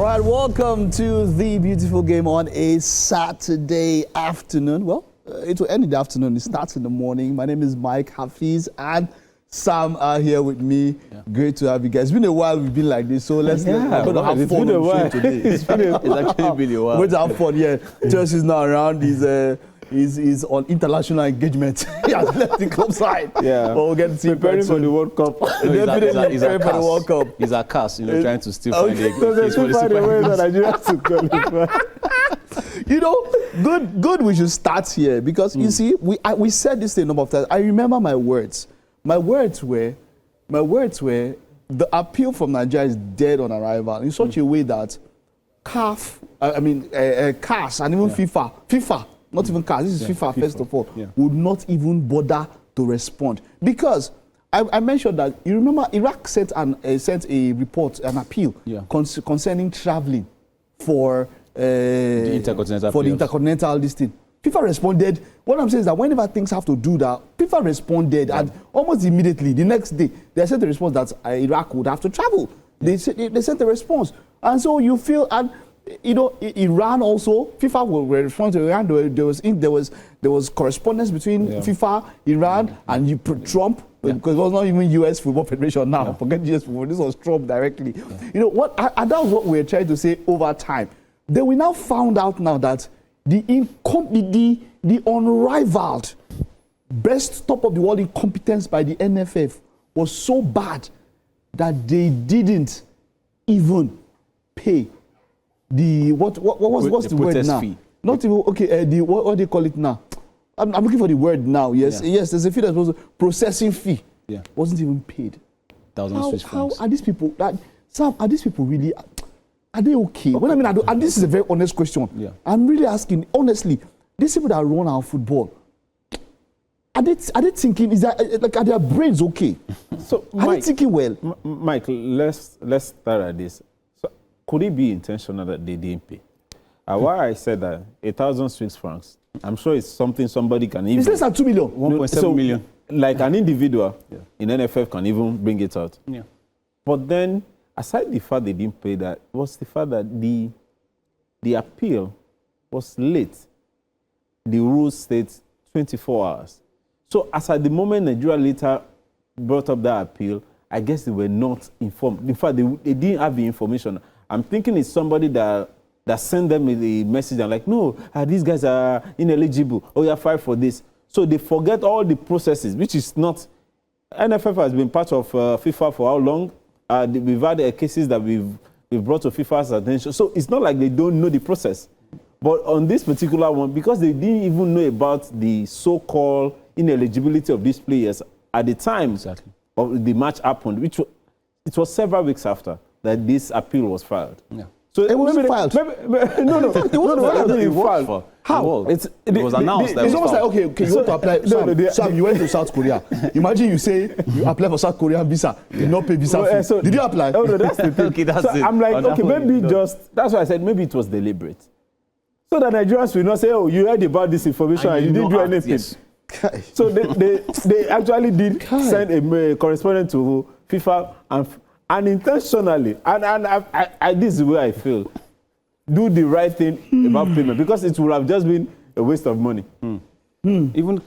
All right, welcome to the beautiful game on a Saturday afternoon. Well, it will end in the afternoon. It starts in the morning. My name is Mike Hafiz, and Sam are here with me. Yeah. Great to have you guys. It's been a while we've been like this, so let's have fun on the show today. It's actually been a while. We're going to have fun, yeah. Chelsea is not around. He's on international engagement. He has left the club side. Yeah. We'll get to see preparing for the World Cup. Definitely preparing for the World Cup. He's a cast, trying to still find a way that Nigeria to qualify. Good. We should start here because you see, we said this thing a number of times. I remember my words. My words were, the appeal from Nigeria is dead on arrival in such a way that CAF, CAS, and even FIFA. Not even CAS, this is FIFA first of all, would not even bother to respond. Because I mentioned that, you remember Iraq sent a report, an appeal concerning traveling for the intercontinental this thing. FIFA responded. What I'm saying is that whenever things have to do that, FIFA responded and almost immediately, the next day, they sent a response that Iraq would have to travel. They sent a response. And so you feel, and Iran also, FIFA will respond to Iran. There was correspondence between FIFA, Iran, and Trump, because it was not even U.S. Football Federation now. Forget U.S. Football. This was Trump directly. And that was what we were trying to say over time. Then we now found out now that the unrivaled best top of the world incompetence by the NFF was so bad that they didn't even pay the what's the word now? Fee. Not even what do they call it now? I'm looking for the word now. Yes, there's a fee that was processing fee. Yeah, wasn't even paid. How are these people? Sam, are these people really? Are they okay? And this is a very honest question. Yeah. I'm really asking honestly. These people that run our football, are they thinking? Are their brains okay? So are they thinking well? Mike, let's start at this. Could it be intentional that they didn't pay? Why I said that 1,000 Swiss francs, I'm sure it's something somebody can even. It's less than 2 million. 1.7 million. Like an individual in NFF can even bring it out. Yeah. But then, aside the fact they didn't pay that, was the fact that the appeal was late. The rules state 24 hours. So as at the moment Nigeria later brought up that appeal, I guess they were not informed. In fact, they didn't have the information. I'm thinking it's somebody that sent them a message and like, no, these guys are ineligible. Oh, you're fired for this. So they forget all the processes, which is not. NFF has been part of FIFA for how long? We've had cases that we've brought to FIFA's attention. So it's not like they don't know the process. But on this particular one, because they didn't even know about the so-called ineligibility of these players at the time of the match happened, it was several weeks after that this appeal was filed. Yeah. So it wasn't filed. It wasn't filed. How? It was announced. It's almost like, okay, you want to apply. Sam, you went to South Korea. Imagine you say you apply for South Korean visa, you not pay visa fee. So did you apply? Oh, no, that's the thing. Okay, that's it. I'm like, okay, maybe that's why I said maybe it was deliberate. So that Nigerians will not say, oh, you heard about this information and you didn't do anything. Yes. So they actually did send a correspondent to FIFA and intentionally, and this is where I feel, do the right thing about payment, because it would have just been a waste of money. Even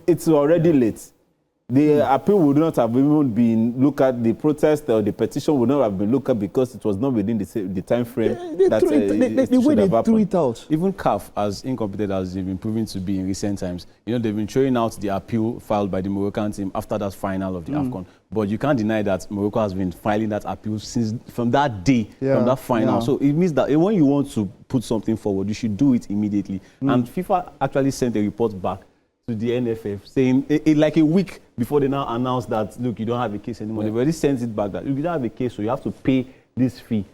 it's already late. The appeal would not have even been looked at, the protest or the petition would not have been looked at because it was not within the time frame the way they threw it out. Even CAF, as incompetent as they've been proven to be in recent times, they've been throwing out the appeal filed by the Moroccan team after that final of the AFCON. But you can't deny that Morocco has been filing that appeal from that day, from that final. So it means that when you want to put something forward, you should do it immediately. And FIFA actually sent a report back to the NFF saying, like a week before they now announced that, look, you don't have a case anymore. They've already sent it back that you don't have a case, so you have to pay this fee.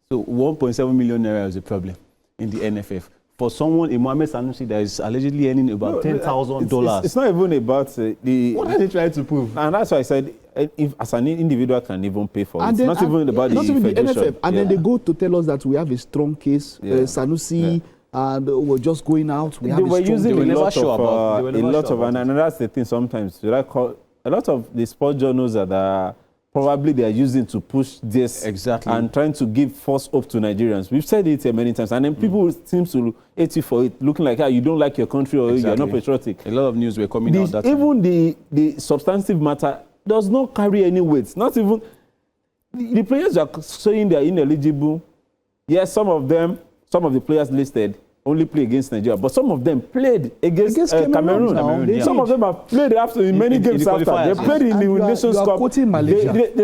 So 1.7 million naira is a problem in the NFF. For someone, a Mohamed Sanusi that is allegedly earning about $10,000. It's not even about what are they trying to prove? And that's why I said, if as an individual can even pay for it. It's not even about the NFF. And then they go to tell us that we have a strong case, Sanusi. And we're just going out. They were using a lot of, and that's the thing sometimes. A lot of the sports journals that are probably they are using to push this and trying to give false hope to Nigerians. We've said it many times, and then people seem to hate you for it, looking like you don't like your country or you're not patriotic. A lot of news were coming out that time. Even the substantive matter does not carry any weight. Not even the players are saying they are ineligible. Yes, some of the players listed only play against Nigeria, but some of them played against Cameroon. Some of them have played in many games after. They played in the Nations Cup. They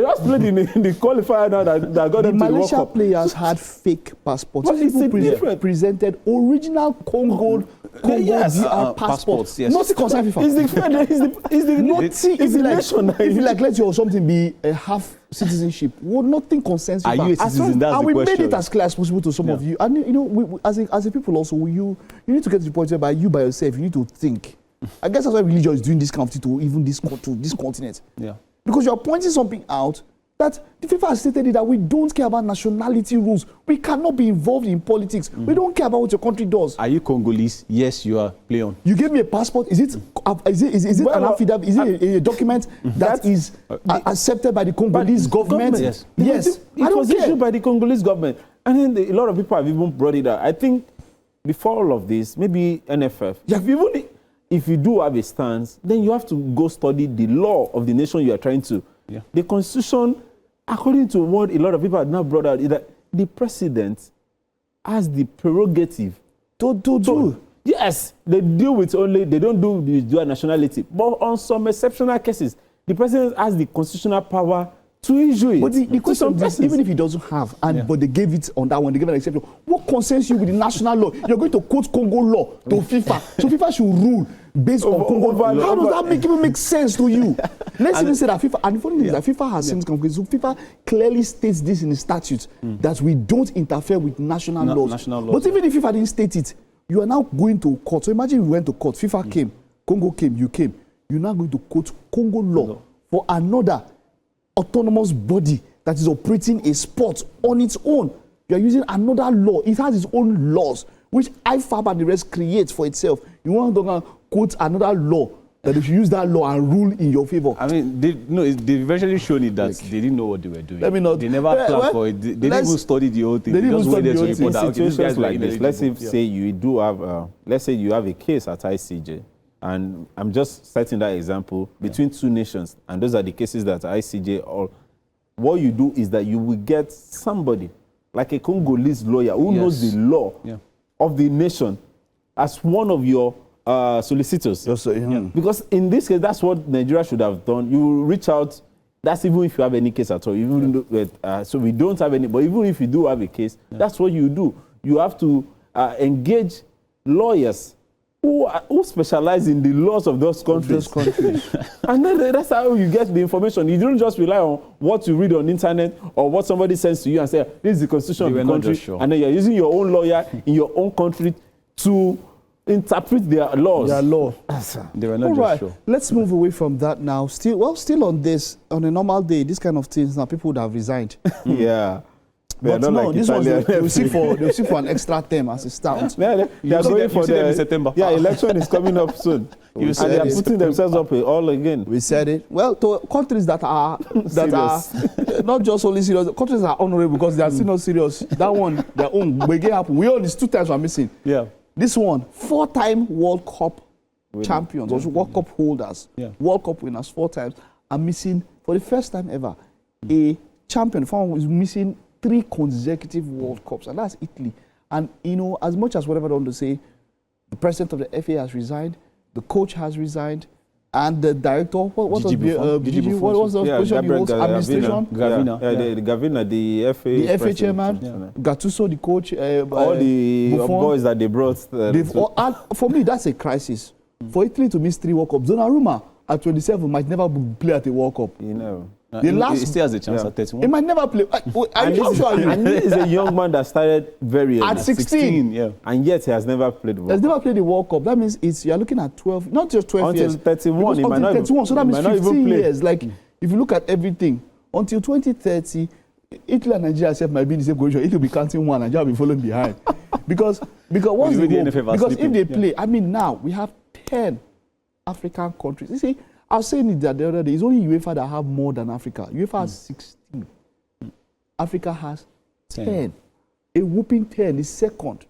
just played in the qualifier now that got them to the World Cup. Malaysia players had fake passports. But it's presented original Congo passports. Yes. Nothing concern FIFA. It's the nation. If you let your something be a half citizenship, well, nothing concerns FIFA. Are you a citizen? That's the question. And we made it as clear as possible to some of you. And you know, we, as a people also, you need to get to the point where you by yourself, you need to think. I guess that's why religion is doing this kind of thing to even this continent. Yeah. Because you're pointing something out that the FIFA has stated that we don't care about nationality rules. We cannot be involved in politics. We don't care about what your country does. Are you Congolese? Yes, you are. Play on. You gave me a passport. Is it an affidavit? Is it a document that is accepted by the Congolese government? Yes. Yes. It was issued by the Congolese government. And then a lot of people have even brought it out. I think before all of this, maybe NFF, if you do have a stance, then you have to go study the law of the nation you are trying to. Yeah. The Constitution, according to what a lot of people have now brought out, is that the president has the prerogative to do. Yes, they deal with they don't do with dual nationality. But on some exceptional cases, the president has the constitutional power to issue it. But the question is, even if he doesn't have, but they gave it on that one, they gave an exception, what concerns you with the national law? You're going to quote Congo law to FIFA. So FIFA should rule based on Congo law. How does that even make sense to you? Let's even say that FIFA, and the funny thing is that FIFA has since concluded, so FIFA clearly states this in the statute, that we don't interfere with national laws. But even if FIFA didn't state it, you are now going to court. So imagine you went to court, FIFA came, Congo came, you came. You're now going to quote Congo law for another autonomous body that is operating a sport on its own. You are using another law. It has its own laws, which IFAB and the rest create for itself. You want to quote another law that if you use that law and rule in your favor. I mean, they've eventually shown it that they didn't know what they were doing. They never planned for it. They didn't even study the whole thing. They just waited to report out. Situations like this, let's say you do have, let's say you have a case at ICJ, and I'm just citing that example between two nations, and those are the cases that ICJ, or what you do is that you will get somebody like a Congolese lawyer who knows the law of the nation as one of your solicitors. Because in this case, that's what Nigeria should have done. You reach out. That's even if you have any case at all. Even so we don't have any, but even if you do have a case, that's what you do. You have to engage lawyers who specialize in the laws of those countries. And then that's how you get the information. You don't just rely on what you read on the internet or what somebody sends to you and say, this is the constitution of the country. And then you're using your own lawyer in your own country to interpret their laws. They were not just sure. Let's move away from that now. Still on this, on a normal day, this kind of things, now people would have resigned. But no, like this was they'll see for an extra term as a start. They are going for the September. Yeah, election is coming up soon. And they are putting themselves up all again. We said it. Well, to countries that are not just only serious, countries that are honorable because they are still not serious. That one, their own, we get happen. We all these 2 times are missing. Yeah. This one, 4-time World Cup champions, or World Cup holders, World Cup winners 4 times are missing for the first time ever. A champion is missing 3 consecutive World Cups, and that's Italy. And as much as whatever I want to say, the president of the FA has resigned, the coach has resigned, and the director, what was the position he holds? Administration? Gavina, the FA. The FA chairman, Gattuso, the coach. All the boys that they brought. For me, that's a crisis. For Italy to miss 3 World Cups, Donnarumma at 27 might never play at a World Cup. He still has a chance at 31. He might never play. And he is a young man that started very early. At 16. And yet he has never played the World Cup. He has never played the World Cup. That means you're looking at 12, not just 12 years. Until 31, he might not 31, so that means 15 years. Like, if you look at everything, until 2030, Italy and Nigeria might be in the same position. Italy will be counting 1, Nigeria will be following behind. because if they play, I mean, now we have 10 African countries. You see, I was saying it the other day. It's only UEFA that have more than Africa. UEFA has 16. Africa has 10. A whooping 10 is second.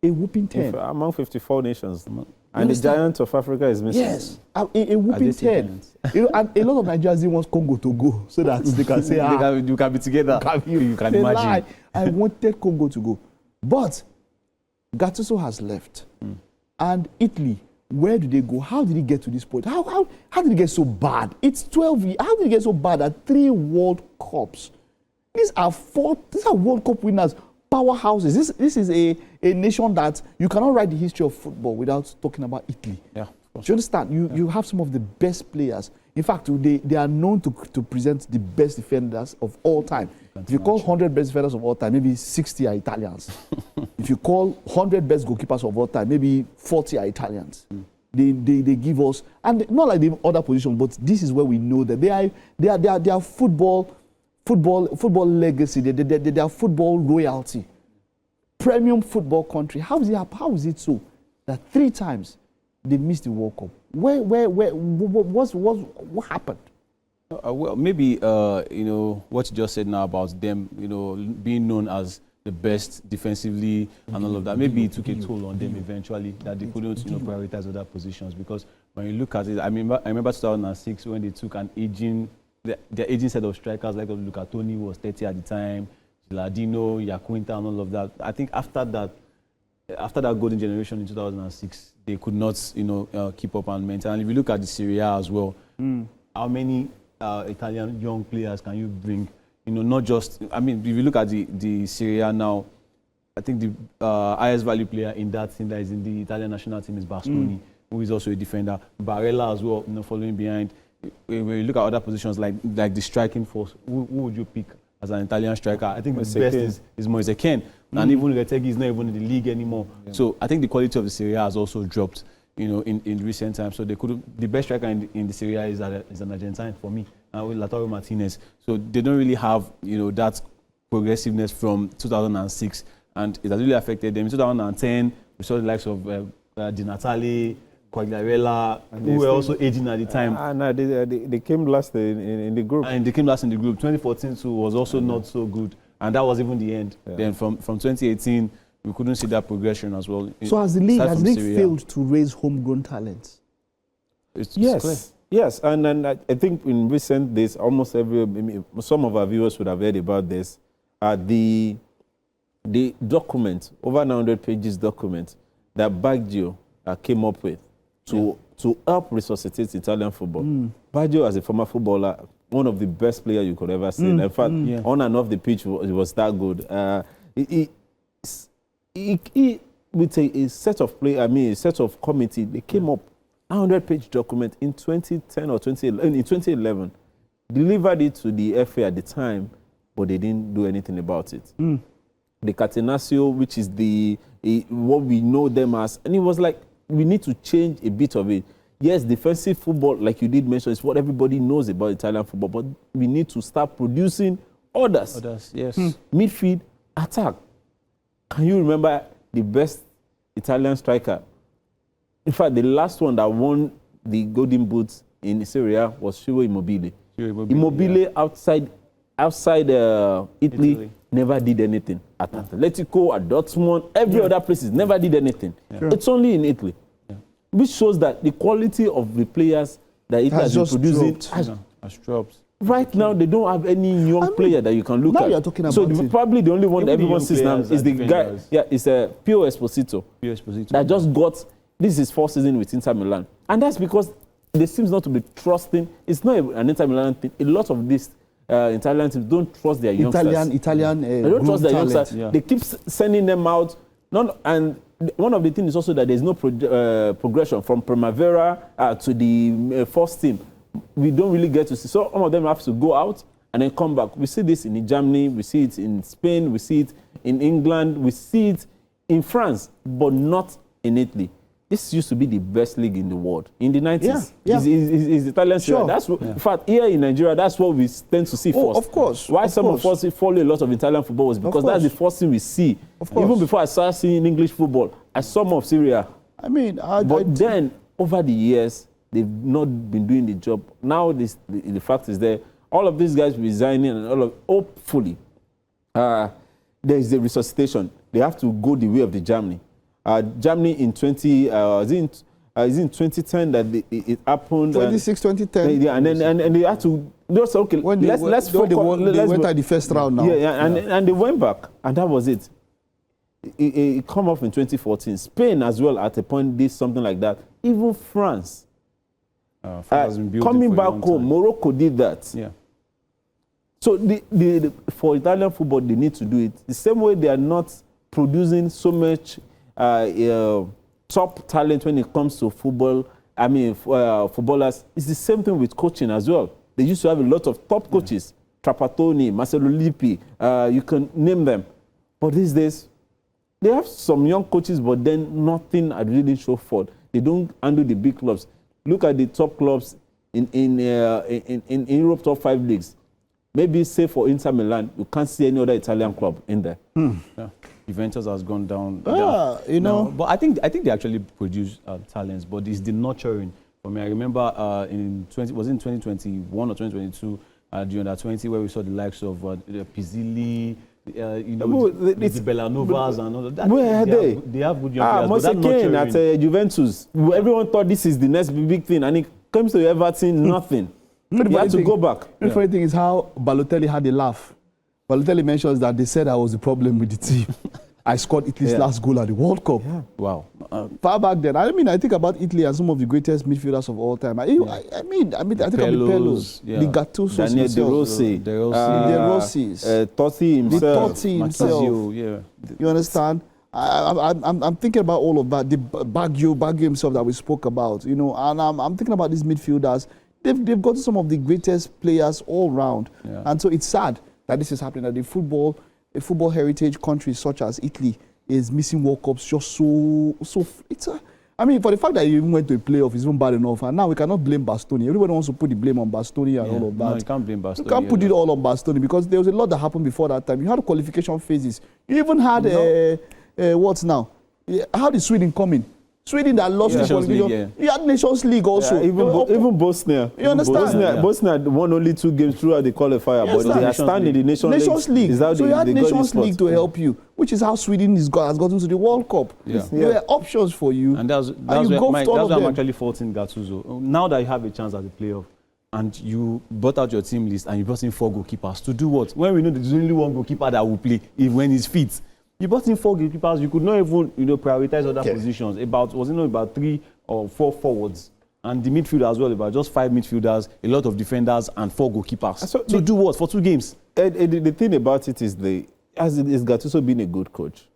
A whooping 10. Among 54 nations. And the giant of Africa is missing. Yes, a whooping 10. And a lot of Nigerians want Congo to go so that they can say, you can be together. You can imagine. I wanted Congo to go. But Gattuso has left. And Italy, where do they go? How did he get to this point? How did it get so bad? It's 12 years. How did it get so bad at 3 World Cups? These are World Cup winners, powerhouses. This is a nation that you cannot write the history of football without talking about Italy. Yeah. Do you understand? You have some of the best players. In fact, they are known to present the best defenders of all time. If you call 100 best defenders of all time, maybe 60 are Italians. If you call 100 best goalkeepers of all time, maybe 40 are Italians. They give us, and not like the other positions, but this is where we know that they are football legacy. They are football royalty. Premium football country. How is it so that 3 times they missed the World Cup? What happened? Well, maybe what you just said now about them, being known as the best defensively and all of that. Maybe it took a toll on them eventually that they couldn't, prioritize other positions. Because when you look at it, I remember 2006 when they took their aging set of strikers like Luca Toni was 30 at the time, Gilardino, Iaquinta, and all of that. I think after that golden generation in 2006, they could not, keep up and maintain. And if you look at the Serie A as well, how many Italian young players can you bring? Not just, if you look at the Serie A now, I think the highest value player in that team that is in the Italian national team is Bastoni, who is also a defender. Barella as well, following behind. When you look at other positions like the striking force, who would you pick as an Italian striker? I think the best is Moise Kean. And even Retegui is not even in the league anymore. Yeah. So I think the quality of the Serie A has also dropped, in recent times. So the best striker in the Serie A is an Argentine for me, with Lautaro Martinez. So they don't really have, that progressiveness from 2006. And it has really affected them. In 2010, we saw the likes of Di Natale, Quagliarella, who were also aging at the time. No, they came last in the group. And they came last in the group. 2014 too was also not so good. And that was even the end. Yeah. Then from 2018, we couldn't see that progression as well. So has the league failed to raise homegrown talents? Yes. And I think in recent days, some of our viewers would have heard about this. The document, over 900 pages document that Baggio came up with to help resuscitate Italian football. Baggio, as a former footballer, one of the best players you could ever see. In fact, on and off the pitch, it was that good. He with a set of a set of committee, they came up 100-page document in 2010 or 2011, delivered it to the FA at the time, but they didn't do anything about it. The Catenaccio, which is what we know them as, and it was like, we need to change a bit of it. Yes, defensive football, like you did mention, is what everybody knows about Italian football, but we need to start producing others. Yes. Midfield, attack. Can you remember the best Italian striker? In fact, the last one that won the Golden Boots in Serie A was Ciro Immobile. Immobile outside Italy never did anything. At Atletico, at Dortmund, every other places never did anything. Sure. It's only in Italy. Which shows that the quality of the players that Italy has been producing has dropped. Right now, they don't have any young player that you can look at. Now you're talking about probably the only one that everyone sees now is the guy. Yeah, it's Pio Esposito. That just got, this is his 4th season with Inter Milan. And that's because they seem not to be trusting. It's not an Inter Milan thing. A lot of these Italian teams don't trust their youngsters. They don't trust their youngsters. Yeah. They keep sending them out. And one of the things is also that there's no progression from Primavera to the first team. We don't really get to see. So some of them have to go out and then come back. We see this in Germany, we see it in Spain, we see it in England, we see it in France, but not in Italy. This used to be the best league in the world in the 90s. It's Italian Serie A. In fact, here in Nigeria, that's what we tend to see first. Of course. Why some of us follow a lot of Italian football was because that's the first thing we see. Even before I started seeing English football, I saw more of Serie A. Then, over the years, they've not been doing the job. Now the fact is there. All of these guys resigning and hopefully there is a resuscitation. They have to go the way of the Germany. Germany in 2010 that it happened. 2010. Yeah, and they had to. Just okay. Let's focus. They went at the first round now. And they went back, and that was it. It come off in 2014. Spain as well at a point did something like that. Even France. Coming back home, Morocco did that. Yeah. So for Italian football, they need to do it the same way. They are not producing so much top talent when it comes to football. I mean, footballers. It's the same thing with coaching as well. They used to have a lot of top coaches, Trapattoni, Marcelo Lippi, you can name them. But these days, they have some young coaches, but then nothing had really shown forth. They don't handle the big clubs. Look at the top clubs in Europe top 5 leagues. Maybe say for Inter Milan, you can't see any other Italian club in there. Yeah. Juventus has gone down. You know. No, but I think they actually produce talents, but it's the nurturing. For me, I remember was it in 2021 or 2022, the under-20, where we saw the likes of Pizzilli, the Bellanovas and all that. Where are they? They have good young players, but that Kane at Juventus. Everyone thought this is the next big thing, and it comes to Everton, nothing. You have to go back. The funny thing is how Balotelli had a laugh. Balotelli mentions that they said I was the problem with the team. I scored Italy's last goal at the World Cup. Yeah. Wow. Far back then. I mean, I think about Italy as some of the greatest midfielders of all time. I think of the Pellos, the Gattusos, Daniel De Rossi, Totti himself. You understand? I'm thinking about all of that. The Baggio himself that we spoke about. You know, and I'm thinking about these midfielders. They've got some of the greatest players all round, and so it's sad that this is happening. That a football heritage country such as Italy is missing World Cups just so. I mean, for the fact that you even went to a playoff is even bad enough, and now we cannot blame Bastoni. Everybody wants to put the blame on Bastoni and all of that. No, you can't blame Bastoni. You can't put it all on Bastoni because there was a lot that happened before that time. You had qualification phases. You even had what's now? How did Sweden come in? Sweden that lost the qualification. You had Nations League also. Even Bosnia. You understand? Bosnia won only 2 games throughout the qualifier, but they are standing in the Nations League. So you had Nations League to help you, which is how Sweden has gotten to the World Cup. There were options for you. And that's why I'm actually faulting Gattuso. Now that you have a chance at the playoff, and you brought out your team list and you brought in 4 goalkeepers, to do what? When we know there's only 1 goalkeeper that will play when he's fit. You brought in 4 goalkeepers. You could not even, prioritize other positions. Was it about 3 or 4 forwards, and the midfield as well. About just 5 midfielders, a lot of defenders, and 4 goalkeepers. So to do what for 2 games? The thing about it is is Gattuso being a good coach.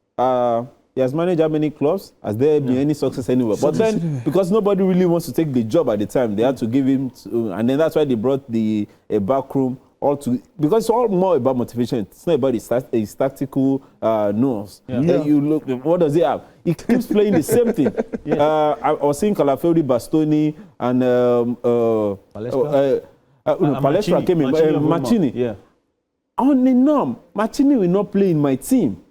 He has managed how many clubs? Has there been any success anywhere? But then, because nobody really wants to take the job at the time, they had to give him, and then that's why they brought a backroom. Because it's all more about motivation. It's not about his tactical nuance. You look, what does he have? He keeps playing the same thing. I was seeing Calafiori, Bastoni, and Palestra came in. Mancini. On the norm, Mancini will not play in my team.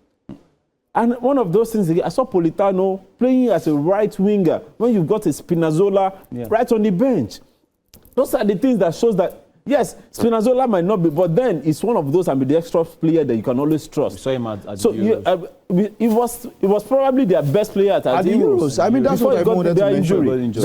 And one of those things, I saw Politano playing as a right winger when you've got a Spinazzola right on the bench. Those are the things that shows that, yes, Spinazzola might not be, but then it's one of those ambidextrous player that you can always trust. We saw him at so it was probably their best player at the Euros. I mean, that's what I wanted to mention. His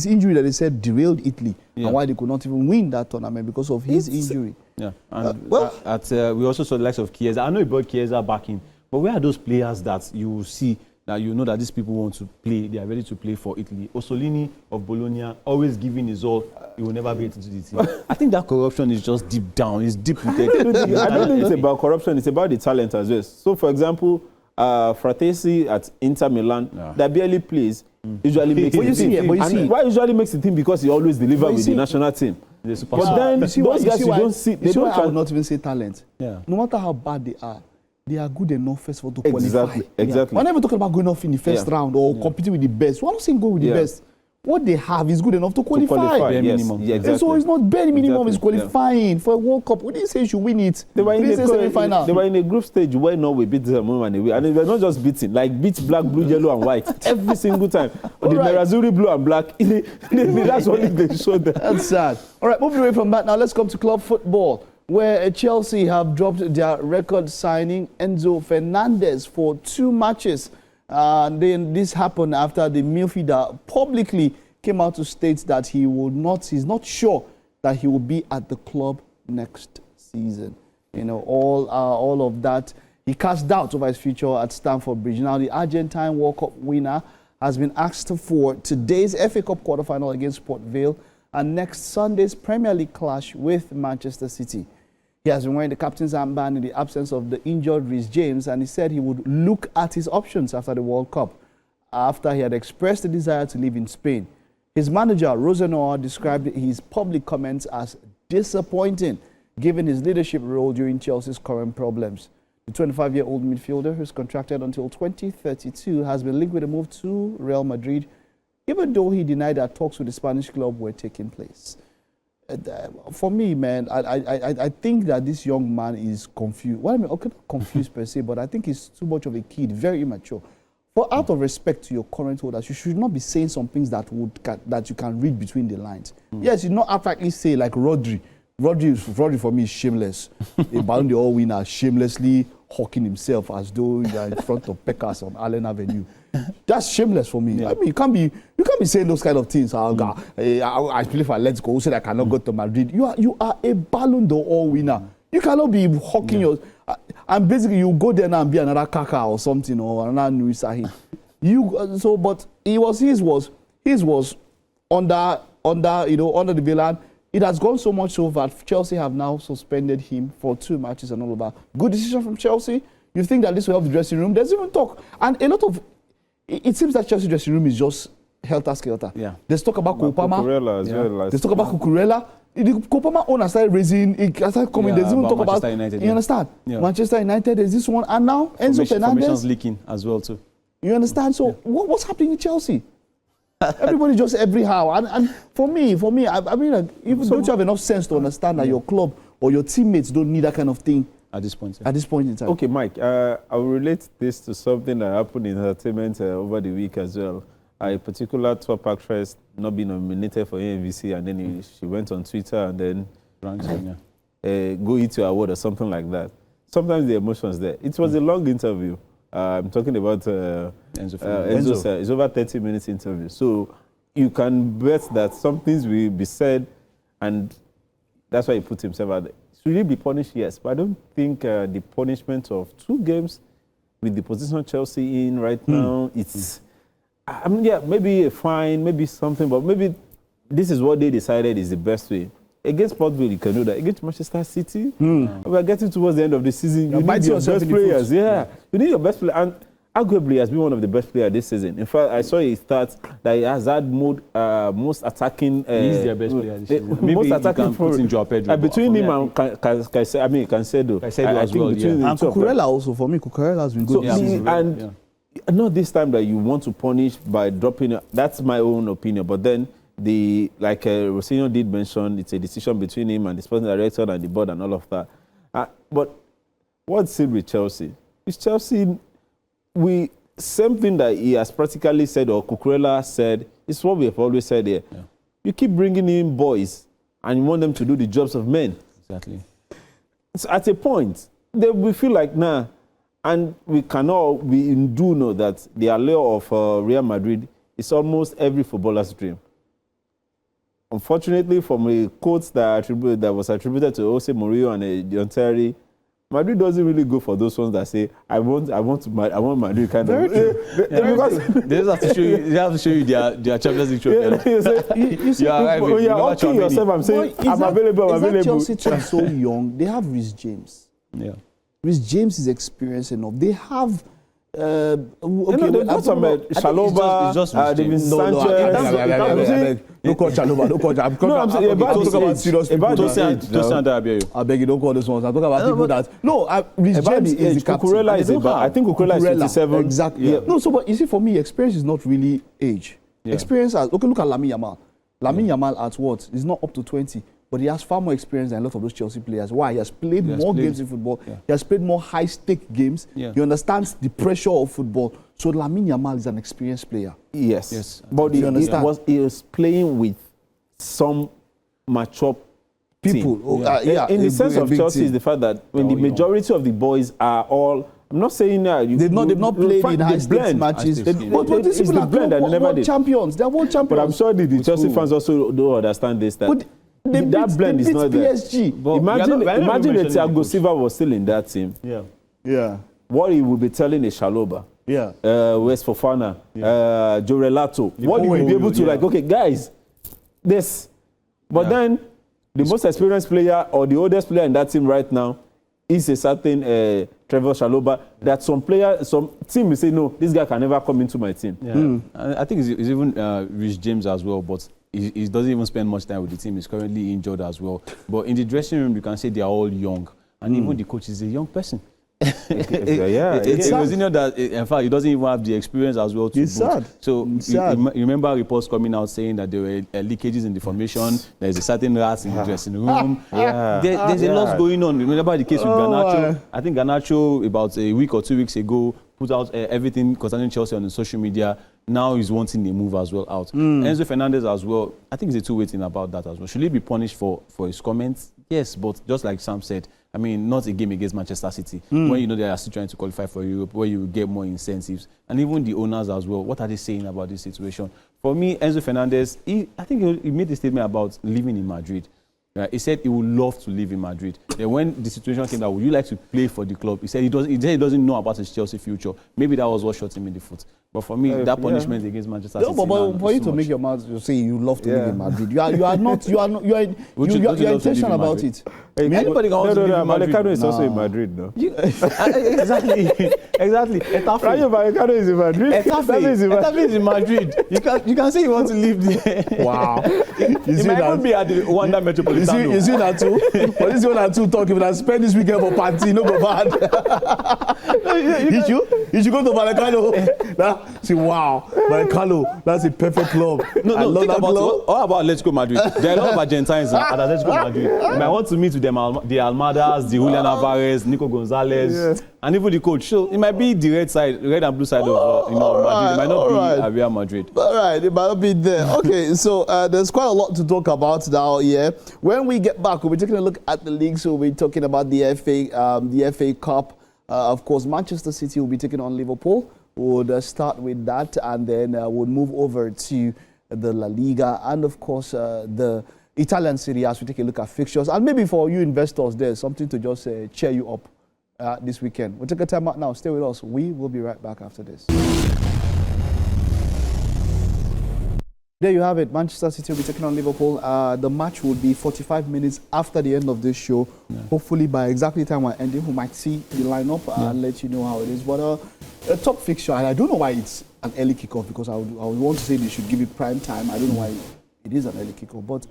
injury that they said derailed Italy, and why they could not even win that tournament because of his injury. Yeah, and we also saw the likes of Chiesa. I know he brought Chiesa back in, but where are those players that you see that you know that these people want to play, they are ready to play for Italy? Ossolini of Bologna, always giving his all, he will never get into the team. I think that corruption is just deep down, it's deep rooted. I don't think it's about corruption, it's about the talent as well. So, for example, Fratesi at Inter Milan, that barely plays, usually makes the team. Why usually makes the team? Because he always delivers with the national team. But then, those guys you don't see, they don't I would not even say talent. No matter how bad they are good enough first of all to qualify. Exactly. We're not even talking about going off in the first round or competing with the best. We're not saying go with the best. what they have is good enough to qualify. Bare yes. minimum. Yeah, exactly. And so it's not bare minimum, Exactly. it's qualifying for a World Cup. We didn't say you should win it. They were, We didn't say semi-final. they were in a group stage where Norway beat them and away. And they were not just beating, like beat black, blue, yellow, and white every single time. The right. Nerazzurri blue and black, that's what they showed them. That's sad. All right, moving away from that now, let's come to club football, where Chelsea have dropped their record signing Enzo Fernandez for 2 matches. And then this happened after the midfielder publicly came out to state that he's not sure that he will be at the club next season. You know, all of that. He cast doubts over his future at Stamford Bridge. Now, the Argentine World Cup winner has been asked for today's FA Cup quarterfinal against Port Vale and next Sunday's Premier League clash with Manchester City. He has been wearing the captain's armband in the absence of the injured Reece James, and he said he would look at his options after the World Cup, after he had expressed the desire to live in Spain. His manager, Rosenauer, described his public comments as disappointing, given his leadership role during Chelsea's current problems. The 25-year-old midfielder, who's contracted until 2032, has been linked with a move to Real Madrid, even though he denied that talks with the Spanish club were taking place. For me, man, I think that this young man is confused. Well, I mean, okay, not confused per se, but I think he's too much of a kid, very immature. For out of respect to your current holders, you should not be saying some things that you can read between the lines. Yes, you not outrightly say like Rodri. Rodri for me is shameless. A Ballon d'Or winner, shamelessly hawking himself as though you are in front of Pekas on Allen Avenue. That's shameless for me. Yeah. I mean, you can't be saying those kind of things. I play for Let's Go. Who said I cannot go to Madrid? You are a Ballon d'Or winner. You cannot be hawking your. And basically, you go there now and be another Kaka or something or another Nuri Sahin. But his was under the villain. It has gone so much so that Chelsea have now suspended him for 2 matches and all of that. Good decision from Chelsea. You think that this will help the dressing room? There's even talk. And a lot of... It seems that Chelsea dressing room is just helter-skelter. Yeah. There's talk about Kopama. Cucurella as well. There's talk about Cucurella. The Kopama owner started raising... It started coming. There's even talk about... United, you understand? Yeah. Manchester United, there's this one. And now Enzo Fernandez... Formation's leaking as well too. You understand? So what's happening in Chelsea? Everybody just everyhow. And for me, I mean, like, don't you have enough sense to understand that your club or your teammates don't need that kind of thing at this point? At this point in time. Okay, Mike, I will relate this to something that happened in entertainment over the week as well. A particular top actress not being nominated for AMVC, and then she went on Twitter and then go eat your award or something like that. Sometimes the emotions there. It was a long interview. I'm talking about Enzo. It's over 30 minutes interview. So you can bet that some things will be said, and that's why he put himself out there. Should he be punished? Yes. But I don't think the punishment of 2 games with the position Chelsea in right now, it's... I mean, yeah, maybe a fine, maybe something, but maybe this is what they decided is the best way. Against Port Vale, you can do that. Against Manchester City, we are getting towards the end of the season. You need your best players. Yeah, you need your best players. And arguably, he has been one of the best players this season. In fact, I saw a stat that he has had most attacking. He's their best player this season. Maybe most attacking put in Joao Pedro. Between him and Caicedo. As well, yeah. And Cucurella also, for me, Cucurella has been good. So, not this time that you want to punish by dropping. That's my own opinion. But then, like Rossino did mention, it's a decision between him and the sporting director and the board and all of that. But what's it with Chelsea? With Chelsea, same thing that he has practically said or Cucurella said, is what we have always said here. Yeah. You keep bringing in boys and you want them to do the jobs of men. Exactly. So at a point, we feel like, nah, and we do know that the allure of Real Madrid is almost every footballer's dream. Unfortunately, from a quote that was attributed to Jose Mourinho and John Terry, Madrid doesn't really go for those ones that say, I want Madrid kind of. They have to show you their Champions League trophy. You are okay yourself. I'm saying, I'm available. That Chelsea team so young? They have Reece James. Yeah. Reece James is experienced enough. They have. They've got some Chalobah, Sanchez. Don't call Chalobah. Don't call Chalobah. No, I'm saying about serious people. I beg you, don't call those ones. I'm talking about people that. No, Reece James is the captain. Cucurella is about. I think Cucurella is 57. Exactly. Yeah. No, so but you see, for me, experience is not really age. Experience as, okay, look at Lamine Yamal. Lamine Yamal at what? He's not up to 20, but he has far more experience than a lot of those Chelsea players. Why? He has played more games in football. Yeah. He has played more high-stake games. Yeah. He understands the pressure of football. So Lamine Yamal is an experienced player. Yes. But he was playing with some mature people. In the sense of Chelsea is the fact that when the majority of the boys are all, I'm not saying that they've not played in high-stakes matches. But these people are world champions. They're world champions. But I'm sure the Chelsea fans also don't understand this. That blend is not there. Imagine if Thiago Silva was still in that team. Yeah. What he would be telling a Shaloba. West Fofana. Joe Relato. What he would be able to okay, guys, this. But then the most experienced player or the oldest player in that team right now is a certain Trevor Shaloba. That some team will say, no, this guy can never come into my team. I think it's even Rich James as well, but he doesn't even spend much time with the team. He's currently injured as well. But in the dressing room, you can say they are all young. And even the coach is a young person. It's that, in fact, he doesn't even have the experience as well to boot. So you remember reports coming out saying that there were leakages in the formation. There's a certain rat in the dressing room. There's a lot going on. Remember the case with Garnacho? I think Garnacho about a week or 2 weeks ago put out everything concerning Chelsea on the social media. Now he's wanting a move as well out. Enzo Fernandez as well. I think it's a two-way thing about that as well. Should he be punished for his comments? Yes, but just like Sam said, I mean, not a game against Manchester City, when you know they are still trying to qualify for Europe, where you get more incentives. And even the owners as well, what are they saying about this situation? For me, Enzo Fernandez, I think he made a statement about living in Madrid. He said he would love to live in Madrid. Then when the situation came that, would you like to play for the club? He said he doesn't know about his Chelsea future. Maybe that was what shot him in the foot. But for me, that punishment against Manchester City. But for you to make your mouth, you say you love to live in Madrid. You are intentional about it. Anybody can also live in Madrid. Vallecano is also in Madrid, no? Exactly. Vallecano is in Madrid. Etafe is in Madrid. You can say you want to live there. Wow. It might not be at the Wanda Metropolitano. You see that too? But this one and two talk. If I spend this weekend for party, no go bad. You should go to Vallecano. See, wow, Vallecano, that's a perfect club. No, think about all about Atletico Madrid. There are a lot of Argentines at Atletico Madrid. You might want to meet with them, the Almadas, the Julian Alvarez, Nico Gonzalez, and even the coach. So it might be the red and blue side of Madrid. It might not be Real Madrid. All right, it might not be there. Okay, so there's quite a lot to talk about now. When we get back, we'll be taking a look at the league. So we'll be talking about the FA Cup. Of course, Manchester City will be taking on Liverpool. We'll start with that, and then we'll move over to the La Liga and, of course, the Italian Serie A as we take a look at fixtures. And maybe for you investors, there's something to just cheer you up this weekend. We'll take a time out now. Stay with us. We will be right back after this. There you have it. Manchester City will be taking on Liverpool. The match will be 45 minutes after the end of this show. Hopefully by exactly the time we're ending, we might see the lineup and let you know how it is. But a top fixture, and I don't know why it's an early kickoff, because I would want to say they should give it prime time. I don't know why it is an early kickoff. But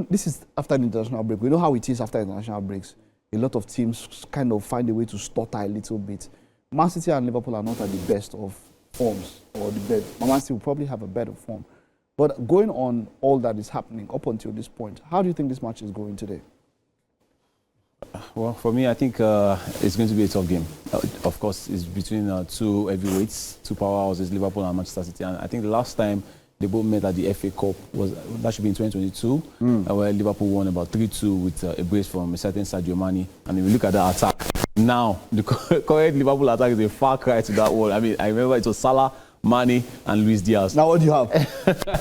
this is after the international break. We know how it is after international breaks. A lot of teams kind of find a way to stutter a little bit. Man City and Liverpool are not at the best of forms, or the best. Man City will probably have a better form. But going on all that is happening up until this point, how do you think this match is going today? Well, for me, I think it's going to be a tough game. Of course, it's between two heavyweights, two powerhouses, Liverpool and Manchester City. And I think the last time they both met at the FA Cup that should be in 2022, where Liverpool won about 3-2 with a brace from a certain Sadio Mane. And if you look at that attack, now the current Liverpool attack is a far cry to that one. I mean, I remember it was Salah, Mane and Luis Diaz. Now what do you have?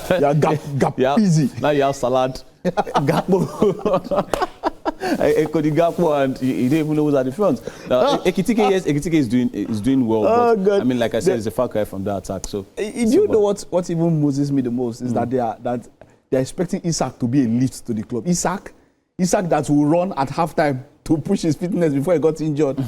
You have Gap easy. Now you have Salad, Gakpo, Cody Gakpo, and you don't even know who's at the front. Now, Ekitike is doing well. But, I mean, like I said, it's a far cry from that attack. So, do you know what even moves me the most is that they're expecting Isak to be a lift to the club. Isak that will run at halftime to push his fitness before he got injured.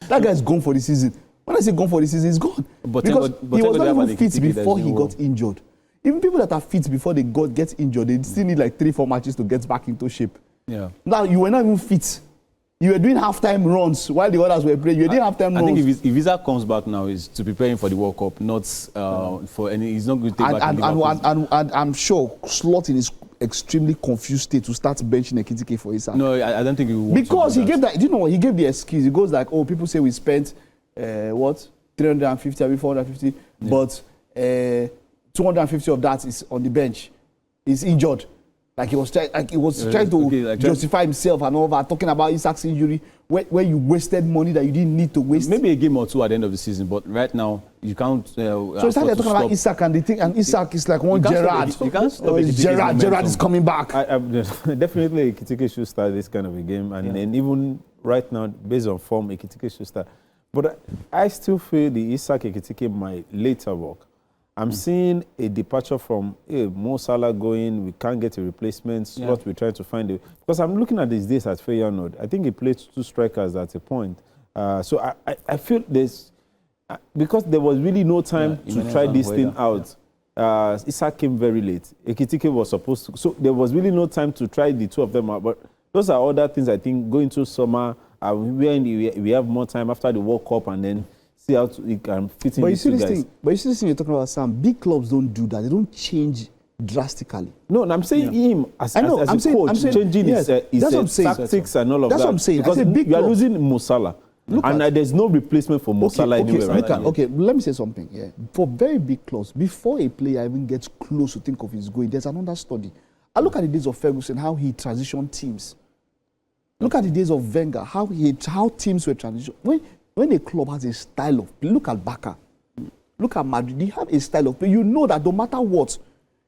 That guy's gone for the season. When I say gone for the season, he's gone. But because he was not even fit before he got injured. Even people that are fit before they get injured, they still need like 3-4 matches to get back into shape. Yeah. Now, you were not even fit. you were doing halftime runs while the others were playing. You were doing halftime runs. I think if Isaac comes back now, is to prepare him for the World Cup, not for any. He's not going to take back. And I'm sure Slot in his extremely confused state to start benching Ekitike for Isaac. No, I don't think he will. Because he gave that. Do you know what? He gave the excuse. He goes like, "Oh, people say we spent what 350 or 450, but 250 of that is on the bench. He's injured." Like he was trying to justify himself and all that, talking about Isaac's injury, where you wasted money that you didn't need to waste. Maybe a game or two at the end of the season, but right now you can't. So it's like they're talking about Isaac and they think, and Isaac is like one Gerrard. You can't stop Gerrard. Gerrard is coming back. Definitely, Ekitike should start this kind of a game, and even right now, based on form, Ekitike should start. But I still feel the Isaac Ekitike might later work. I'm seeing a departure from Mo Salah going, we can't get a replacement, Slot we're trying to find it. Because I'm looking at these days at Feyenoord. I think he played 2 strikers at a point. So I feel there's, because there was really no time to try this thing out. Isaac came very late. Ekitike was supposed to, so there was really no time to try the two of them out. But those are other things I think going to summer, when we have more time after the World Cup and then see how it can fit in. But you see this thing you're talking about, Sam. Big clubs don't do that. They don't change drastically. No, I'm saying him as a coach, changing his tactics and all of that. That's what I'm saying. Because you are losing Mo Salah. There's no replacement for Mo Salah anywhere right now. Okay, let me say something. Yeah. For very big clubs, before a player even gets close to think of his going, there's another study. I look at the days of Ferguson, how he transitioned teams. Look at the days of Wenger, how teams were transitioned. When a club has a style of play, look at Barca, look at Madrid, they have a style of play. You know that no matter what,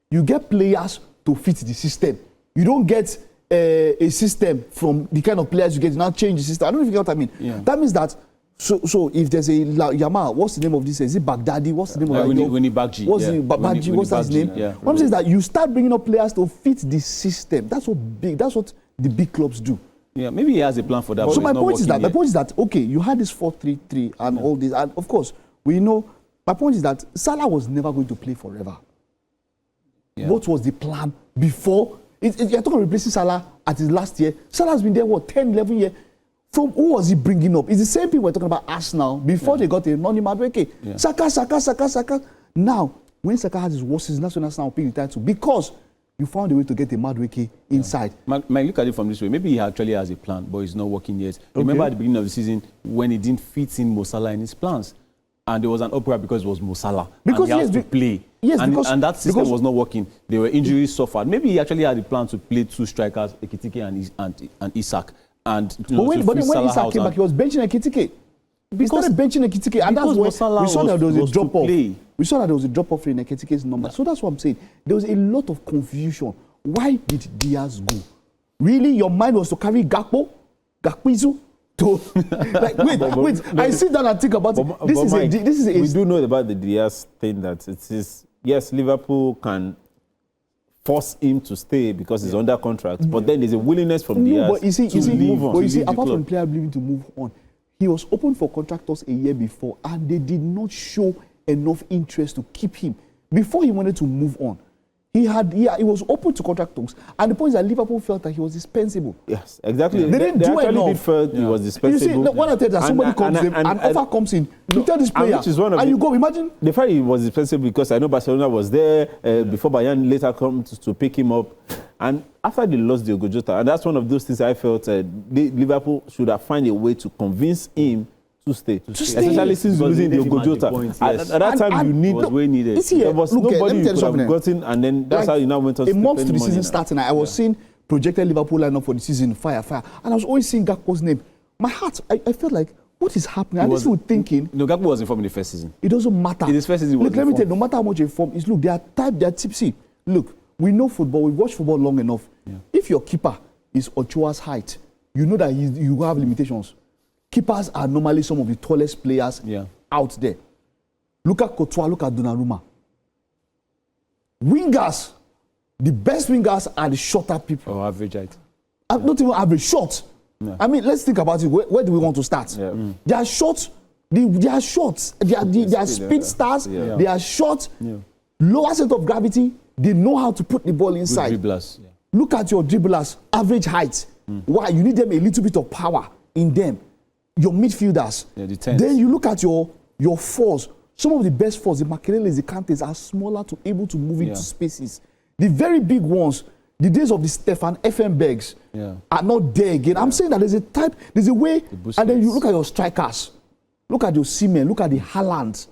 you get players to fit the system. You don't get a system from the kind of players you get to now change the system. I don't know if you get what I mean. Yeah. That means that, so if there's a Yamal, what's the name of this? Is it Baghdadi? What's the name of that? Winnie Bagji. What's his name? Yeah. What I'm saying is that you start bringing up players to fit the system. That's what the big clubs do. Yeah, maybe he has a plan for that. So my point is that okay, you had this 4-3-3 and all this, and of course we know. My point is that Salah was never going to play forever. Yeah. What was the plan before? You're talking about replacing Salah at his last year. Salah's been there 10, 11 years. From who was he bringing up? It's the same people we're talking about Arsenal before they got a non-Madueke. Yeah. Saka. Now, when Saka has his worst season, that's when Arsenal picked the title because you found a way to get a Madueke inside. Mike, look at it from this way. Maybe he actually has a plan, but it's not working yet. Okay. Remember at the beginning of the season when he didn't fit in Mo Salah in his plans, and there was an uproar because it was Mo Salah because he has to play. Yes, and that system was not working. There were injuries suffered. Maybe he actually had a plan to play 2 strikers, Ekitike and Isak. And but when Isak came back, he was benching Ekitike. He started benching Ekitike, and that's where we saw that there was a drop off. We saw that there was a drop off in Ekitike's number. So that's what I'm saying. There was a lot of confusion. Why did Diaz go? Really, your mind was to carry Gakwizu? Wait. I sit down and think about it. This is we do know about the Diaz thing that it is. Yes, Liverpool can force him to stay because he's under contract, but then there's a willingness from Diaz to move on. But you see, apart from player willing to move on, he was open for contractors a year before, and they did not show enough interest to keep him. Before he wanted to move on, he was open to contractors, and the point is that Liverpool felt that he was dispensable. Yes, exactly. They didn't do enough. He was dispensable. You see, when I tell you that somebody comes in, an offer comes in, you tell this player, and you go, imagine. The fact he was dispensable because I know Barcelona was there before Bayern later comes to pick him up. And after they lost Diogo Jota, and that's one of those things I felt Liverpool should have found a way to convince him to stay. Especially since losing Diogo Jota. At that time, you need... was way needed. There was nobody you could have gotten, and then that's how you now went on to spend money. A month to the season starting, I was seeing projected Liverpool lineup for the season, fire. And I was always seeing Gakpo's name. My heart, I felt like, what is happening? And this was thinking... No, Gakpo was informed in the first season. It doesn't matter. In his first season, look, let me tell you, no matter how much you form is, look, they are tipsy. Look, we know football, we watch football long enough. Yeah. If your keeper is Ochoa's height, you know that you have limitations. Keepers are normally some of the tallest players out there. Look at Courtois, look at Donnarumma. Wingers, the best wingers are the shorter people. Or average height. Not even average, short. No. I mean, let's think about it. Where do we want to start? Yeah. They are short. They are short. They are speed stars. Yeah. They are short. Yeah. Lower center of gravity. They know how to put the ball inside. Good dribblers. Yeah. Look at your dribblers, average height. Why? You need them a little bit of power in them. Your midfielders. Yeah, the 10s. Then you look at your fours. Some of the best fours, the Makelele, the Kantes, are smaller to able to move into spaces. The very big ones, the days of the Stefan Effenbergs are not there again. I'm saying that there's a way, and then you look at your strikers. Look at your Seamen, look at the Haalands,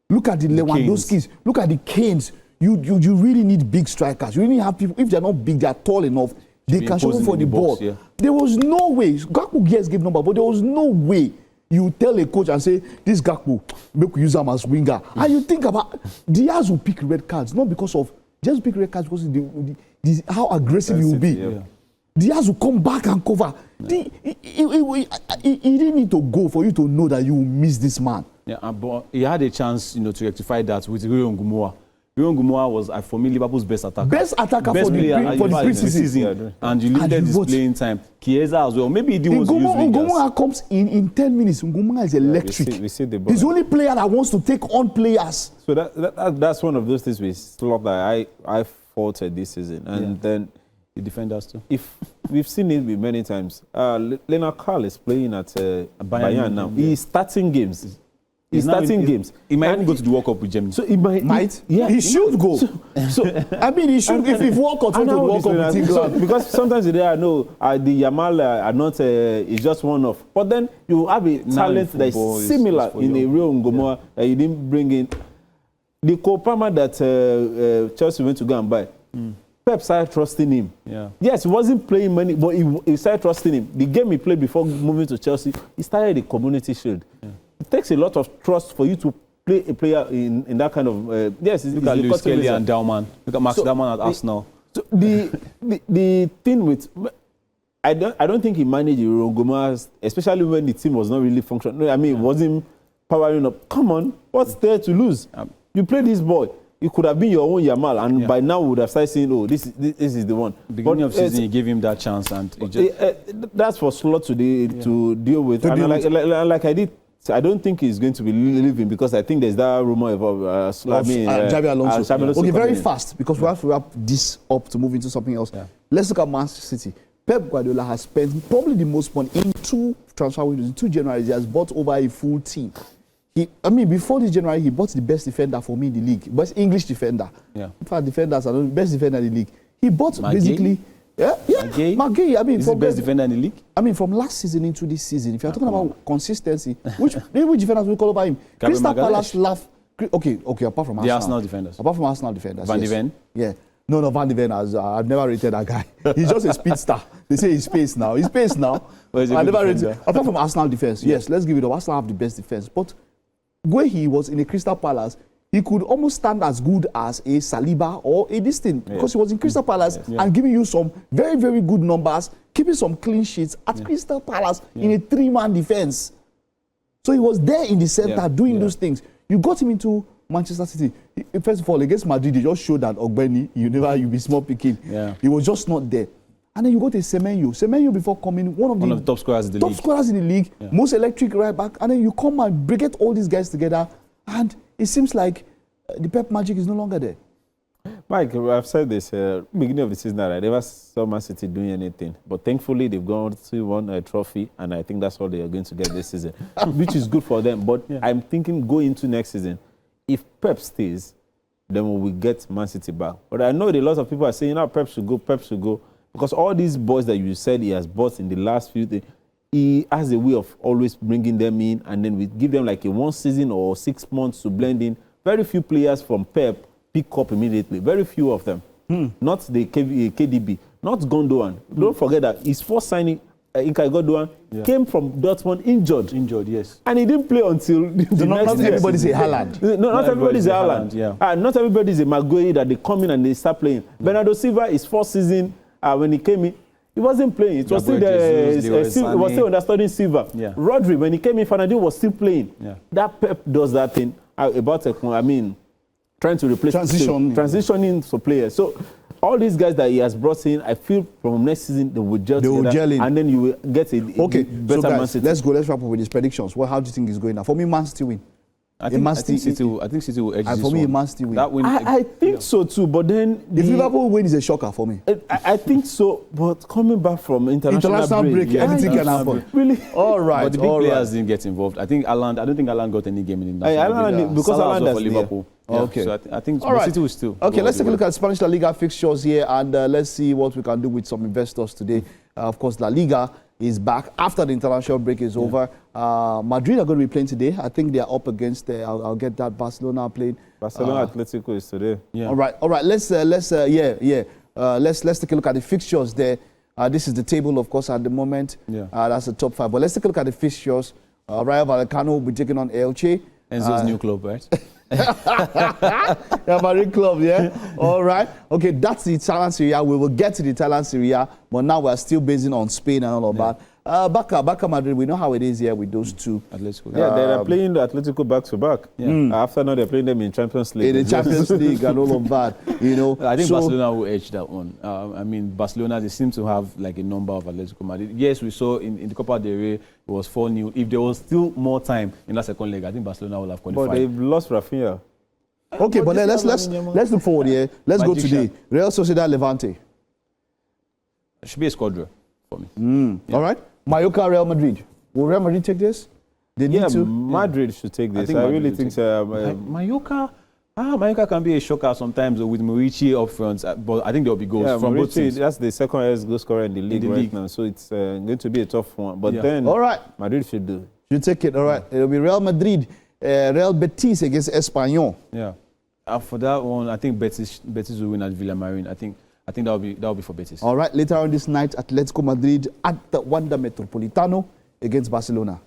look at the Lewandowskis, look at the Kanes. You really need big strikers. You really have people, if they're not big, they're tall enough, they can show for the ball. Yeah. There was no way, Gakpo yes gave number, but there was no way you tell a coach and say, this Gakpo, make we use him as winger. And you think about, Diaz will pick red cards, not because of, just pick red cards because of how aggressive he will be. Yeah. Diaz will come back and cover. He didn't need to go for you to know that you will miss this man. Yeah, but he had a chance, to rectify that with Rio Ngumoa. Rio Ngumoa was, for me, Liverpool's best attacker. Best attacker for the pre-season. And you limited his playing time. Chiesa as well. Maybe he didn't want to use wingers. Ngumoa comes in 10 minutes. Ngumoa is electric. We see the ball. He's the only player that wants to take on players. So that's one of those things we slot that I faulted this season. And then the defenders too. If we've seen it many times. Leonard Carl is playing at Bayern now. He's starting games. He's starting games. He might even go to the World Cup with Germany. So he might. Yeah, he should go. So I mean, he should. If World Cup, to World Cup with England. Because sometimes I know the Yamal are not. It's just one off. But then you have a talent that is similar in a real Ngumoa that you didn't bring in. The Kopama that Chelsea went to go and buy. Pep started trusting him. Yeah. Yes, he wasn't playing many, but he started trusting him. The game he played before moving to Chelsea, he started the Community Shield. Yeah. It takes a lot of trust for you to play a player in that kind of... yes, look at Lewis Kelly and Daumann. Look at Max Daumann at Arsenal. So the thing with... I don't think he managed Ngumoa, especially when the team was not really functioning. I mean, it wasn't powering up. Come on, what's there to lose? You play this boy. It could have been your own Yamal, and by now we would have started saying, "Oh, this is the one." Beginning of season, you gave him that chance, and that's for Slot to deal with. Like I did, I don't think he's going to be leaving because I think there's that rumor of Xabi Alonso. Okay, very fast because we have to wrap this up to move into something else. Yeah. Let's look at Manchester City. Pep Guardiola has spent probably the most money in 2 transfer windows. In 2 Januaries, he has bought over a full team. Before this January, he bought the best defender for me in the league. Best English defender. Yeah. In fact, defenders are the best defender in the league. He bought basically... Maguire. Is the best defender in the league? From last season into this season, if you're talking about consistency, which defenders will call over him? Crystal Palace laugh. Okay, apart from Arsenal. The Arsenal defenders. Apart from Arsenal defenders. Van de Ven? Yeah. No, Van de Ven, I've never rated that guy. He's just a speedster. They say he's pace now. He's pace now. I never rated. Apart from Arsenal defense, yes, let's give it up. Arsenal have the best defense. But where he was in a Crystal Palace, he could almost stand as good as a Saliba or a Distin because he was in Crystal Palace and giving you some very, very good numbers, keeping some clean sheets at Crystal Palace in a 3-man defense. So he was there in the center doing those things. You got him into Manchester City. First of all, against Madrid, they just showed that Ogbeni, you be small picking. Yeah. He was just not there. And then you go to Semenyo. Semenyo before coming, one of the top scorers in the league. Top scorers in the league, most electric right back. And then you come and get all these guys together, and it seems like the Pep magic is no longer there. Mike, I've said this beginning of the season that I never saw Man City doing anything. But thankfully, they've gone to won a trophy, and I think that's all they are going to get this season, which is good for them. But I'm thinking going into next season, if Pep stays, then we will get Man City back. But I know a lot of people are saying, Pep should go. Because all these boys that you said he has bought in the last few days, he has a way of always bringing them in, and then we give them like a 1 season or 6 months to blend in. Very few players from Pep pick up immediately. Very few of them. Not the KDB, not Gundogan. Don't forget that his first signing, Ilkay Gundogan, came from Dortmund injured. Injured, yes. And he didn't play until the not everybody's a Haaland. Not everybody's a Haaland. Not everybody's a Maguire that they come in and they start playing. Bernardo Silva, his first season, when he came in, he wasn't playing. It was still it was still understudying Silva. Yeah. Rodri, when he came in, Fernandinho was still playing. Yeah. That Pep does that thing about trying to replace transitioning for players. So all these guys that he has brought in, I feel from next season they will gel in, and then you will get a better Man City. Let's go. Let's wrap up with these predictions. How do you think it's going now? For me, Man City win. I think City will edge this for me, one. it must win. That win. I think so too, but then if Liverpool win is a shocker for me. I think so, but coming back from international break, anything can happen. Really? All right. But the big players didn't get involved. I don't think Alan got any game in the national break. Because Salah Alan was for is Liverpool. there. Yeah, Okay. so I think All right. City will still. Okay, let's take a look at Spanish La Liga fixtures here, and let's see what we can do with some investors today. Of course, La Liga is back after the international break is over. Madrid are going to be playing today. I think they are up against. I'll get that. Barcelona playing. Barcelona Atletico is today. Yeah. All right. Let's take a look at the fixtures there. This is the table, of course, at the moment. Yeah. That's the top 5. But let's take a look at the fixtures. Rayo Vallecano will be taking on Elche. Enzo's new club, right? Yeah, Madrid club, yeah. All right. Okay, that's the Italian Serie A. We will get to the Italian Serie A, but now we're still basing on Spain and all of that. Barca Madrid, we know how it is here with those two. Atletico. Yeah, they're playing the Atletico back to back. After now, they're playing them in Champions League. In the Champions League and all of that, you know. I think Barcelona will edge that one. I mean, Barcelona, they seem to have like a number of Atletico Madrid. Yes, we saw in the Copa del Rey, it was 4-0. If there was still more time in that second leg, I think Barcelona will have qualified. But they've lost Rafinha. Okay, but then let's look forward here. Let's go today. Real Sociedad Levante. It should be a squad draw for me. All right. Mallorca Real Madrid. Will Real Madrid take this? They need to. Madrid should take this. I really think so. Mallorca can be a shocker sometimes with Murici up front, but I think there will be goals from both teams. That's the second highest goal scorer in the league right now, so it's going to be a tough one. But then, all right, Madrid should do. Should take it. All right, it'll be Real Madrid, Real Betis against Espanyol. Yeah, for that one, I think Betis will win at Villamarin. I think that will be for Betis. All right, later on this night, Atletico Madrid at the Wanda Metropolitano against Barcelona.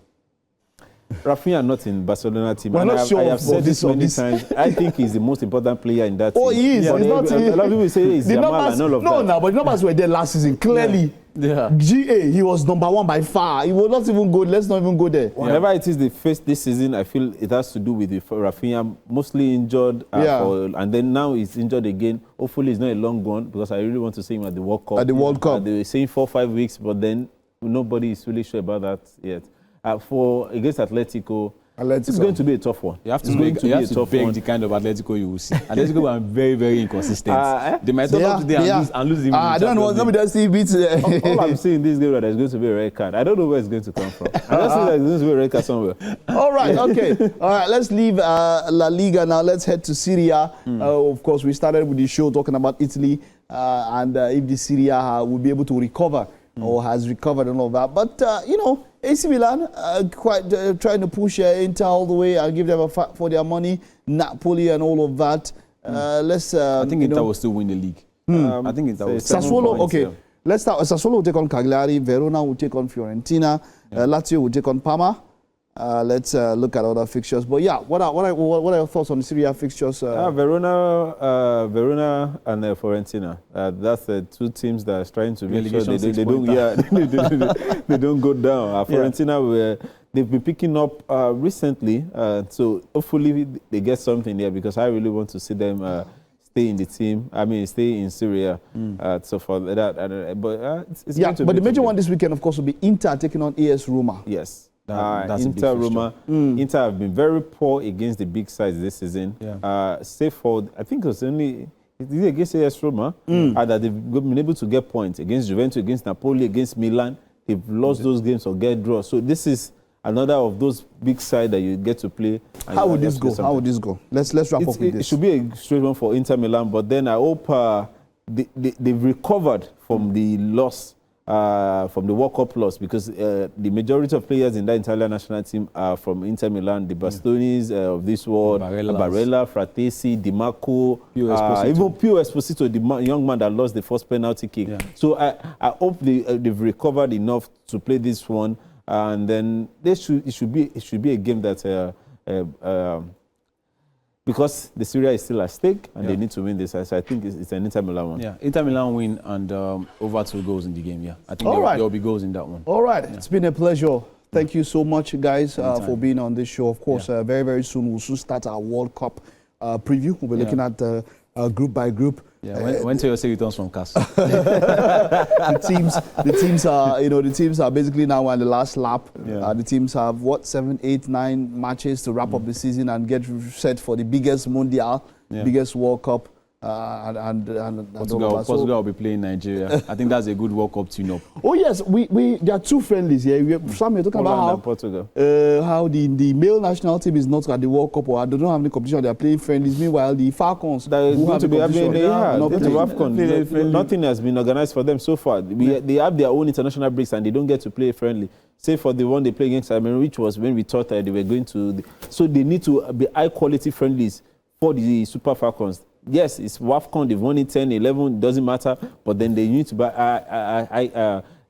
Rafinha not in Barcelona team. We're not sure I have said this many times. I think he's the most important player in that team. Oh, he is. Yeah, He's not. A lot of people say he's Jamal and all of that. No, but the numbers were there last season. Clearly, GA, he was #1 by far. He will not even go. Let's not even go there. Whatever it is they faced this season, I feel it has to do with Rafinha mostly injured. And then now he's injured again. Hopefully, it's not a long one because I really want to see him at the World Cup. At the World Cup. They were saying 4 or 5 weeks, but then nobody is really sure about that yet. Against Atletico, it's going to be a tough one. You have to beg the kind of Atletico you will see. Atletico are very, very inconsistent. They might turn up today and lose even. I don't know. Let me just see beats. All I'm seeing this game that there's going to be a red card. I don't know where it's going to come from. I just think there's going to be a red card somewhere. All right, okay. All right, let's leave La Liga now. Let's head to Syria. Of course, we started with the show talking about Italy and if the Syria will be able to recover or has recovered and all that. But, AC Milan quite trying to push Inter all the way and give them a fight for their money. Napoli and all of that. I think Inter will still win the league. I think Inter will. Sassuolo, okay. Let's start. Sassuolo will take on Cagliari. Verona will take on Fiorentina. Lazio will take on Parma. Let's look at other fixtures. But yeah, what are your thoughts on the Serie A fixtures? Verona and Fiorentina. That's the two teams that are trying to make sure they don't go down. Fiorentina, they've been picking up recently, so hopefully they get something there because I really want to see them stay in the team. I mean, stay in Syria. So for that, but it's going to be the major one this weekend, of course, will be Inter taking on AS Roma. Yes. Inter Roma. Inter have been very poor against the big sides this season. Save for, I think it was only against AS Roma that they've been able to get points against Juventus, against Napoli, against Milan. They've lost those games or get draw. So this is another of those big sides that you get to play. How would this go? Let's wrap up with this. It should be a straight one for Inter Milan, but then I hope they've recovered from the loss. From the World Cup loss, because the majority of players in that Italian national team are from Inter Milan, the Bastonis of this world, Barella, Fratesi, Di Marco, even Pio Esposito, the young man that lost the first penalty kick. So I hope they've recovered enough to play this one, and then it should be a game that because the Syria is still at stake and they need to win this. So I think it's an Inter Milan one. Yeah, Inter Milan win and over 2 goals in the game. Yeah, I think there will be goals in that one. All right, it's been a pleasure. Thank you so much, guys, for being on this show. Of course, very, very soon we'll soon start our World Cup preview. We'll be looking at group by group. Yeah, when Toyota returns from CAS. the teams are basically now on the last lap. Yeah. The teams have 7, 8, 9 matches to wrap up the season and get set for the biggest Mundial, biggest World Cup. And Portugal will be playing Nigeria. I think that's a good World Cup tune-up. Oh yes, there are 2 friendlies here. Sam, you're talking about how Portugal. How the male national team is not at the World Cup or they don't have any competition. They are playing friendlies. Meanwhile, the Falcons who have the competition, nothing has been organized for them so far. They have their own international breaks and they don't get to play friendly. Say for the one they play against Cameroon, which was when we thought that they were going to. So they need to be high quality friendlies for the Super Falcons. Yes, it's WAFCON, they've won it 10, 11, doesn't matter, but then they need to buy,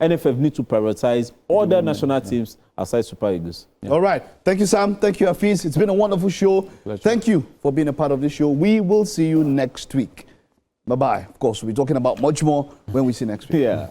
NFF need to prioritize other national teams outside Super Eagles. Yeah. All right. Thank you, Sam. Thank you, Hafiz. It's been a wonderful show. Pleasure. Thank you for being a part of this show. We will see you next week. Bye-bye. Of course, we'll be talking about much more when we see next week. Yeah.